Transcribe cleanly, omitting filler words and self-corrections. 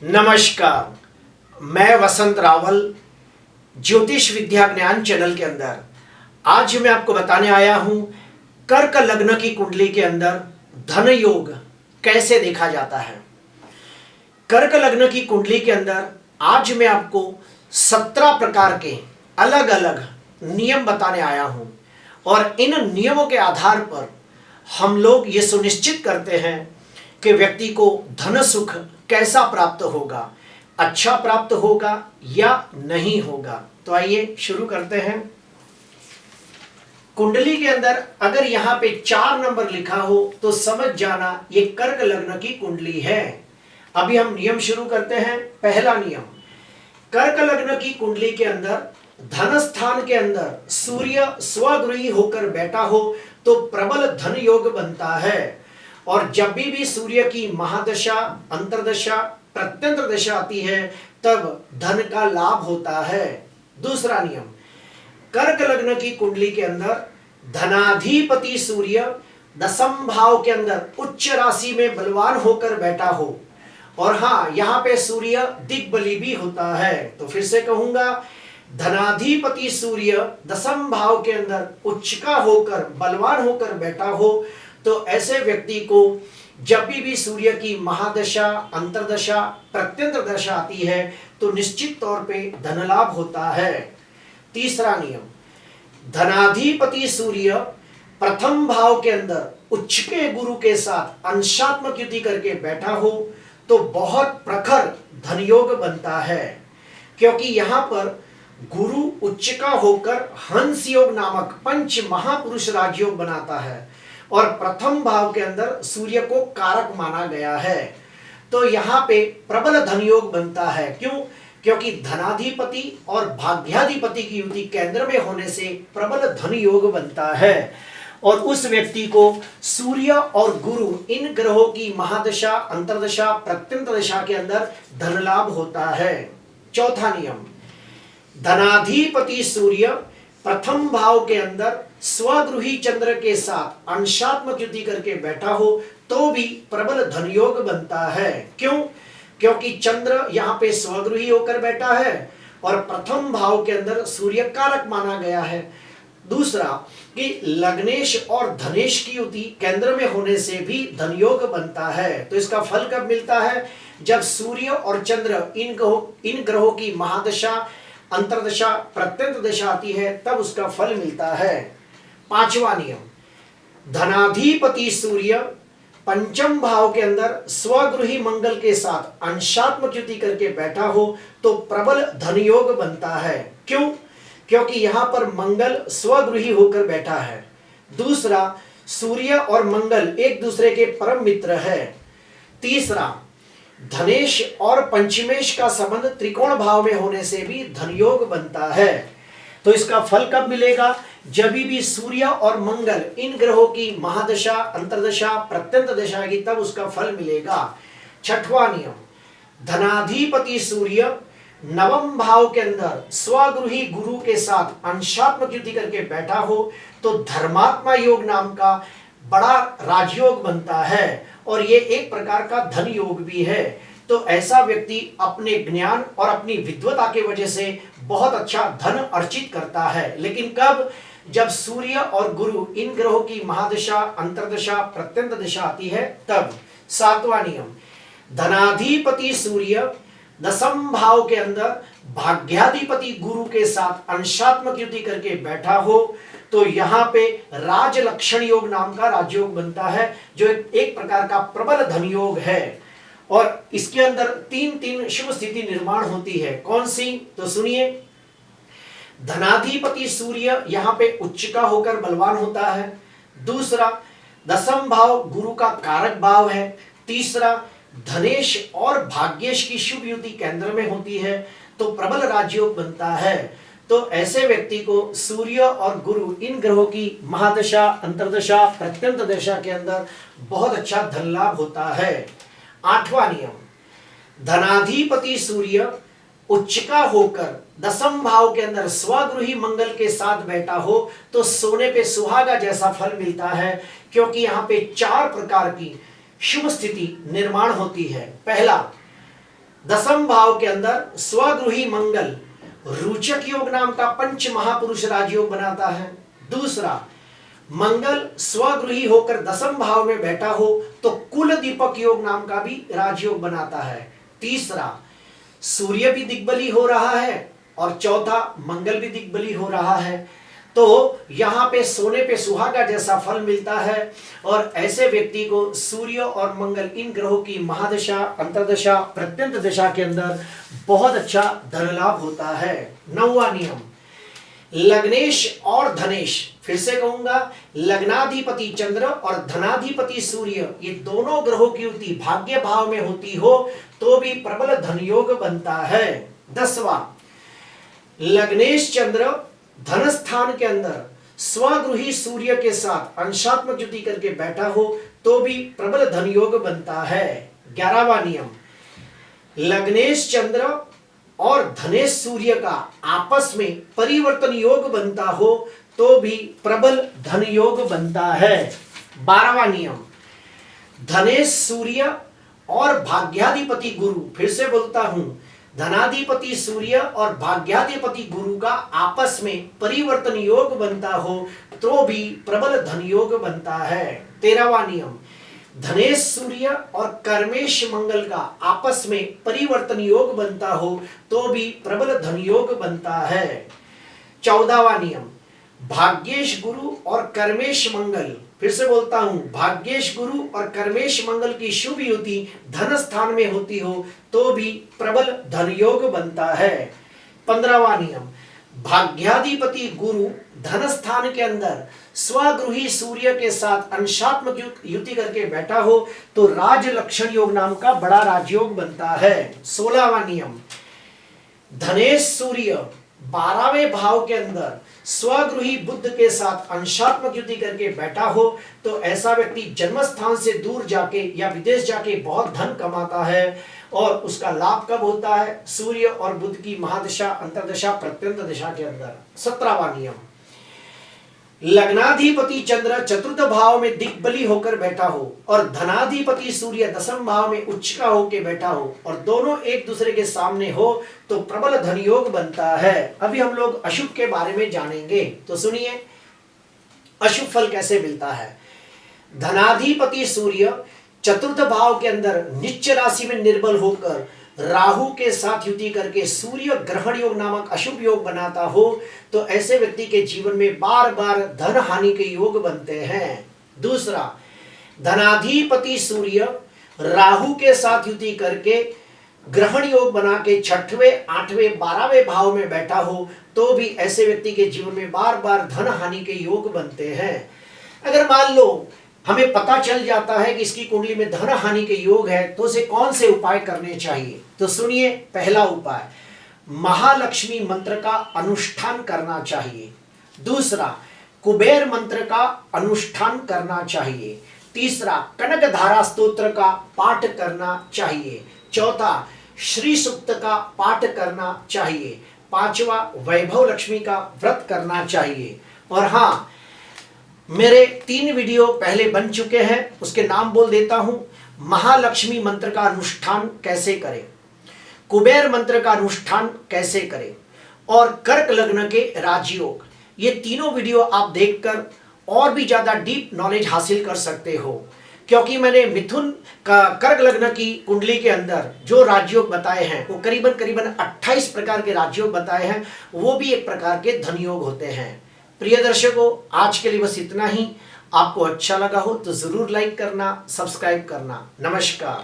नमस्कार, मैं वसंत रावल ज्योतिष विद्या ज्ञान चैनल के अंदर आज मैं आपको बताने आया हूं कर्क लग्न की कुंडली के अंदर धन योग कैसे देखा जाता है। कर्क लग्न की कुंडली के अंदर आज मैं आपको 17 प्रकार के अलग अलग नियम बताने आया हूं और इन नियमों के आधार पर हम लोग ये सुनिश्चित करते हैं कि व्यक्ति को धन सुख कैसा प्राप्त होगा, अच्छा प्राप्त होगा या नहीं होगा। तो आइए शुरू करते हैं। कुंडली के अंदर अगर यहां पे 4 नंबर लिखा हो तो समझ जाना ये कर्क लग्न की कुंडली है। अभी हम नियम शुरू करते हैं। पहला नियम, कर्क लग्न की कुंडली के अंदर धन स्थान के अंदर सूर्य स्वगृही होकर बैठा हो तो प्रबल धन योग बनता है। और जब भी सूर्य की महादशा, अंतरदशा, प्रत्यंतर दशा आती है तब धन का लाभ होता है। दूसरा नियम, कर्क लग्न की कुंडली के अंदर धनाधिपति सूर्य दशम भाव के अंदर उच्च राशि में बलवान होकर बैठा हो और हाँ, यहां पे सूर्य दिग्बली भी होता है। तो फिर से कहूंगा, धनाधिपति सूर्य दशम भाव के अंदर उच्च का होकर बलवान होकर बैठा हो तो ऐसे व्यक्ति को जब भी सूर्य की महादशा, अंतरदशा, प्रत्यंतर दशा आती है तो निश्चित तौर पे धन लाभ होता है। तीसरा नियम, धनाधिपति सूर्य प्रथम भाव के अंदर उच्च के गुरु के साथ अंशात्मक युति करके बैठा हो तो बहुत प्रखर धन योग बनता है, क्योंकि यहां पर गुरु उच्च का होकर हंस योग नामक पंच महापुरुष राजयोग बनाता है और प्रथम भाव के अंदर सूर्य को कारक माना गया है। तो यहां पे प्रबल धन योग बनता है। क्यों? क्योंकि धनाधिपति और भाग्याधिपति की युति केंद्र में होने से प्रबल धन योग बनता है और उस व्यक्ति को सूर्य और गुरु इन ग्रहों की महादशा, अंतरदशा, प्रत्यंतर दशा के अंदर धन लाभ होता है। चौथा नियम, धनाधिपति सूर्य प्रथम भाव के अंदर स्वगृही चंद्र के साथ अंशात्मक युति करके बैठा हो तो भी प्रबल धन योग बनता है। क्यों? क्योंकि चंद्र यहाँ पे स्वगृही होकर बैठा है और प्रथम भाव के अंदर सूर्य कारक माना गया है। दूसरा कि लग्नेश और धनेश की युति केंद्र में होने से भी धन योग बनता है। तो इसका फल कब मिलता है? जब सूर्य और चंद्र इन ग्रहों की महादशा, अंतरदशा, प्रत्यंतर दशा आती है तब उसका फल मिलता है। पांचवा नियम, धनाधिपति सूर्य पंचम भाव के अंदर स्वगृही मंगल के साथ अंशात्मक युति करके बैठा हो तो प्रबल धन योग बनता है। क्यों? क्योंकि यहां पर मंगल स्वगृही होकर बैठा है। दूसरा, सूर्य और मंगल एक दूसरे के परम मित्र है। तीसरा, धनेश और पंचमेश का संबंध त्रिकोण भाव में होने से भी धन योग बनता है। तो इसका फल कब मिलेगा? जब भी सूर्य और मंगल इन ग्रहों की महादशा, अंतरदशा, प्रत्यंतर दशा आएगी तब उसका फल मिलेगा। छठवां नियम, धनाधिपति सूर्य नवम भाव के अंदर स्वगृही गुरु के साथ अंशात्मक युति करके बैठा हो तो धर्मात्मा योग नाम का बड़ा राजयोग बनता है और ये एक प्रकार का धन योग भी है। तो ऐसा व्यक्ति अपने ज्ञान और अपनी विद्वता के वजह से बहुत अच्छा धन अर्जित करता है। लेकिन कब? जब सूर्य और गुरु इन ग्रहों की महादशा, अंतरदशा, प्रत्यंतर दशा आती है तब। सातवां नियम, धनाधिपति सूर्य दशम भाव के अंदर भाग्याधिपति गुरु के साथ अंशात्मक युति करके बैठा हो तो यहाँ पे राजलक्षण योग नाम का राजयोग बनता है जो एक प्रकार का प्रबल धन योग है और इसके अंदर तीन शुभ स्थिति निर्माण होती है। कौन सी? तो सुनिए, धनाधिपति सूर्य यहाँ पे उच्च का होकर बलवान होता है। दूसरा, दशम भाव गुरु का कारक भाव है। तीसरा, धनेश और भाग्येश की शुभ युति केंद्र में होती है तो प्रबल राजयोग बनता है। तो ऐसे व्यक्ति को सूर्य और गुरु इन ग्रहों की महादशा, अंतरदशा, प्रत्यंतर दशा के अंदर बहुत अच्छा धन लाभ होता है। आठवां नियम, धनाधिपति सूर्य उच्च का होकर दशम भाव के अंदर स्वगृही मंगल के साथ बैठा हो तो सोने पे सुहागा जैसा फल मिलता है, क्योंकि यहाँ पे 4 प्रकार की शुभ स्थिति निर्माण होती है। पहला, दसम भाव के अंदर स्वगृही मंगल रोचक योग नाम का पंच महापुरुष राजयोग बनाता है। दूसरा, मंगल स्वगृही होकर दसम भाव में बैठा हो तो कुल दीपक योग नाम का भी राजयोग बनाता है। तीसरा, सूर्य भी दिग्बली हो रहा है और चौथा, मंगल भी दिग्बली हो रहा है। तो यहां पे सोने पे सुहागा जैसा फल मिलता है और ऐसे व्यक्ति को सूर्य और मंगल इन ग्रहों की महादशा, अंतर्दशा, प्रत्यंत दशा के अंदर बहुत अच्छा धन लाभ होता है। 9वां नियम, लग्नेश और धनेश, फिर से कहूंगा, लग्नाधिपति चंद्र और धनाधिपति सूर्य ये दोनों ग्रहों की युति भाग्य भाव में होती हो तो भी प्रबल धन योग बनता है। 10वां, लग्नेश चंद्र धन स्थान के अंदर स्वगृही सूर्य के साथ अंशात्मक युति करके बैठा हो तो भी प्रबल धन योग बनता है। 11वां नियम, लग्नेश चंद्र और धनेश सूर्य का आपस में परिवर्तन योग बनता हो तो भी प्रबल धन योग बनता है। 12वां नियम, धनेश सूर्य और भाग्याधिपति गुरु, फिर से बोलता हूं, धनाधिपति सूर्य और भाग्याधिपति गुरु का आपस में परिवर्तन योग बनता हो तो भी प्रबल धन योग बनता है। 13वां नियम, धनेश सूर्य और कर्मेश मंगल का आपस में परिवर्तन योग बनता हो तो भी प्रबल धन योग बनता है। 14वां नियम, भाग्येश गुरु और कर्मेश मंगल, फिर से बोलता हूं, भाग्येश गुरु और कर्मेश मंगल की शुभ युति धन स्थान में होती हो तो भी प्रबल धन योग बनता है। 15वां नियम, भाग्याधिपति गुरु धन स्थान के अंदर स्वगृही सूर्य के साथ अंशात्मक युति करके बैठा हो तो राज लक्षण योग नाम का बड़ा राजयोग बनता है। 16वां नियम, धनेश सूर्य 12वें भाव के अंदर स्वगृही बुध के साथ अंशात्मक युति करके बैठा हो तो ऐसा व्यक्ति जन्म स्थान से दूर जाके या विदेश जाके बहुत धन कमाता है और उसका लाभ कब होता है? सूर्य और बुध की महादशा, अंतर्दशा, प्रत्यंत दशा के अंदर। 17वां नियम, लग्नाधिपति चंद्र चतुर्थ भाव में दिग्बली होकर बैठा हो और धनाधिपति सूर्य दसम भाव में उच्च का होकर बैठा हो और दोनों एक दूसरे के सामने हो तो प्रबल धन योग बनता है। अभी हम लोग अशुभ के बारे में जानेंगे, तो सुनिए अशुभ फल कैसे मिलता है। धनाधिपति सूर्य चतुर्थ भाव के अंदर नीच राशि में निर्बल होकर राहु के साथ युति करके सूर्य ग्रहण योग नामक अशुभ योग बनाता हो तो ऐसे व्यक्ति के जीवन में बार बार धन हानि के योग बनते हैं। दूसरा, धनाधिपति सूर्य राहु के साथ युति करके ग्रहण योग बना के 6वें, 8वें, 12वें भाव में बैठा हो तो भी ऐसे व्यक्ति के जीवन में बार बार धन हानि के योग बनते हैं। अगर मान लो हमें पता चल जाता है कि इसकी कुंडली में धन हानि के योग है तो उसे कौन से उपाय करने चाहिए? तो सुनिए, पहला उपाय, महालक्ष्मी मंत्र का अनुष्ठान करना चाहिए। दूसरा, कुबेर मंत्र का अनुष्ठान करना चाहिए। तीसरा, कनक धारा स्तोत्र का पाठ करना चाहिए। चौथा, श्री सूक्त का पाठ करना चाहिए। पांचवा, वैभव लक्ष्मी का व्रत करना चाहिए। और हाँ, मेरे 3 वीडियो पहले बन चुके हैं, उसके नाम बोल देता हूं। महालक्ष्मी मंत्र का अनुष्ठान कैसे करें, कुबेर मंत्र का अनुष्ठान कैसे करें और कर्क लग्न के राजयोग, ये तीनों वीडियो आप देखकर और भी ज्यादा डीप नॉलेज हासिल कर सकते हो। क्योंकि मैंने मिथुन का कर्क लग्न की कुंडली के अंदर जो राजयोग बताए हैं वो करीबन 28 प्रकार के राजयोग बताए हैं, वो भी एक प्रकार के धन योग होते हैं। प्रिय दर्शकों, आज के लिए बस इतना ही। आपको अच्छा लगा हो तो जरूर लाइक करना, सब्सक्राइब करना। नमस्कार।